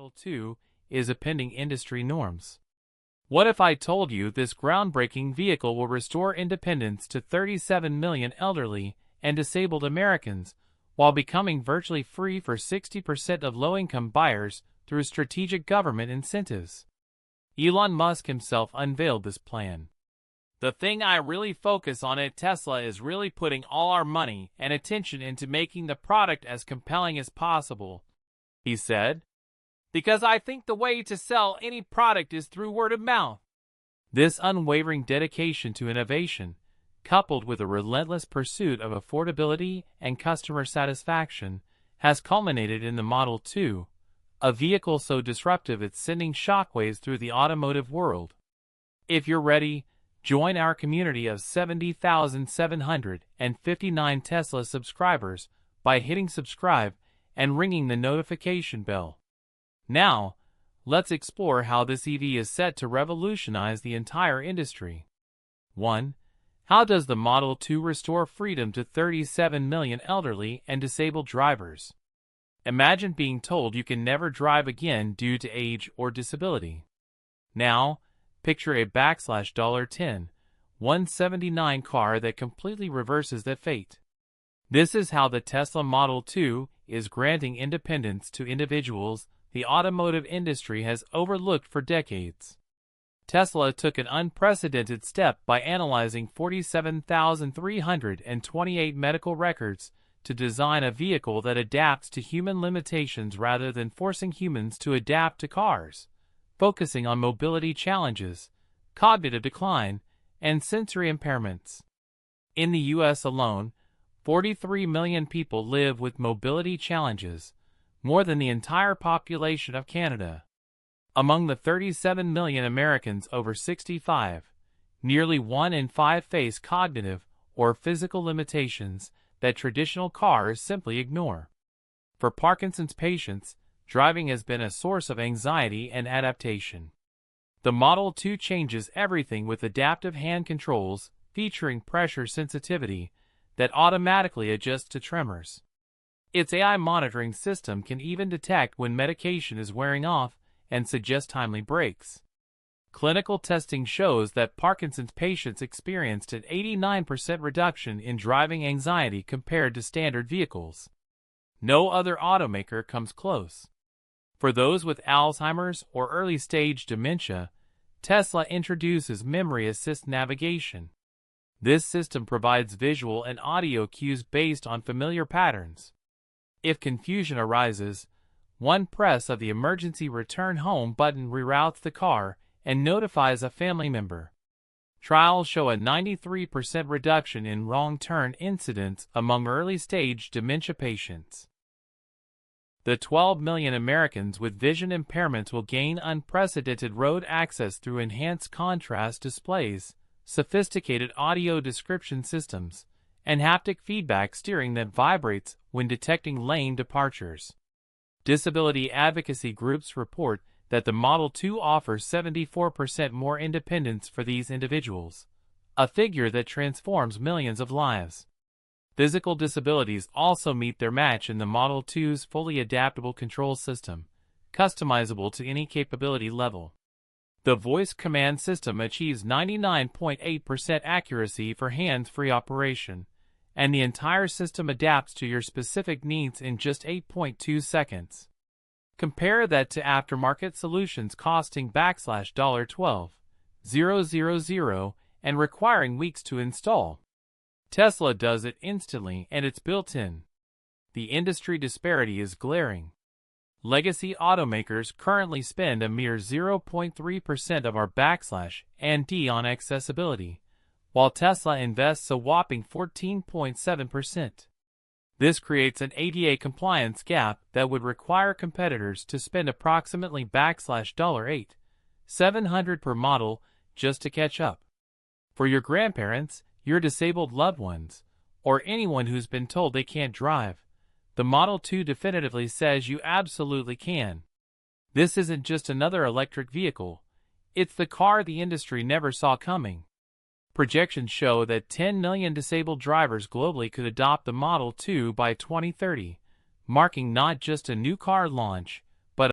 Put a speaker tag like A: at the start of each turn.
A: Model 2 is upending industry norms. What if I told you this groundbreaking vehicle will restore independence to 37 million elderly and disabled Americans, while becoming virtually free for 60% of low-income buyers through strategic government incentives? Elon Musk himself unveiled this plan. "The thing I really focus on at Tesla is really putting all our money and attention into making the product as compelling as possible," he said, "because I think the way to sell any product is through word of mouth." This unwavering dedication to innovation, coupled with a relentless pursuit of affordability and customer satisfaction, has culminated in the Model 2, a vehicle so disruptive it's sending shockwaves through the automotive world. If you're ready, join our community of 70,759 Tesla subscribers by hitting subscribe and ringing the notification bell. Now, let's explore how this EV is set to revolutionize the entire industry. 1. How does the Model 2 restore freedom to 37 million elderly and disabled drivers? Imagine being told you can never drive again due to age or disability. Now, picture a $10, 179 car that completely reverses that fate. This is how the Tesla Model 2 is granting independence to individuals the automotive industry has overlooked for decades. Tesla took an unprecedented step by analyzing 47,328 medical records to design a vehicle that adapts to human limitations rather than forcing humans to adapt to cars, focusing on mobility challenges, cognitive decline, and sensory impairments. In the U.S. alone, 43 million people live with mobility challenges, more than the entire population of Canada. Among the 37 million Americans over 65, nearly 1 in 5 face cognitive or physical limitations that traditional cars simply ignore. For Parkinson's patients, driving has been a source of anxiety and adaptation. The Model 2 changes everything with adaptive hand controls featuring pressure sensitivity that automatically adjusts to tremors. Its AI monitoring system can even detect when medication is wearing off and suggest timely breaks. Clinical testing shows that Parkinson's patients experienced an 89% reduction in driving anxiety compared to standard vehicles. No other automaker comes close. For those with Alzheimer's or early-stage dementia, Tesla introduces memory assist navigation. This system provides visual and audio cues based on familiar patterns. If confusion arises, one press of the emergency return home button reroutes the car and notifies a family member. Trials show a 93% reduction in wrong turn incidents among early-stage dementia patients. The 12 million Americans with vision impairments will gain unprecedented road access through enhanced contrast displays, sophisticated audio description systems, and haptic feedback steering that vibrates when detecting lane departures. Disability advocacy groups report that the Model 2 offers 74% more independence for these individuals, a figure that transforms millions of lives. Physical disabilities also meet their match in the Model 2's fully adaptable control system, customizable to any capability level. The voice command system achieves 99.8% accuracy for hands-free operation, and the entire system adapts to your specific needs in just 8.2 seconds. Compare that to aftermarket solutions costing $12,000 and requiring weeks to install. Tesla does it instantly and it's built in. The industry disparity is glaring. Legacy automakers currently spend a mere 0.3% of our /&D on accessibility, while Tesla invests a whopping 14.7%. This creates an ADA compliance gap that would require competitors to spend approximately $8,700 per model just to catch up. For your grandparents, your disabled loved ones, or anyone who's been told they can't drive, the Model 2 definitively says you absolutely can. This isn't just another electric vehicle, it's the car the industry never saw coming. Projections show that 10 million disabled drivers globally could adopt the Model 2 by 2030, marking not just a new car launch,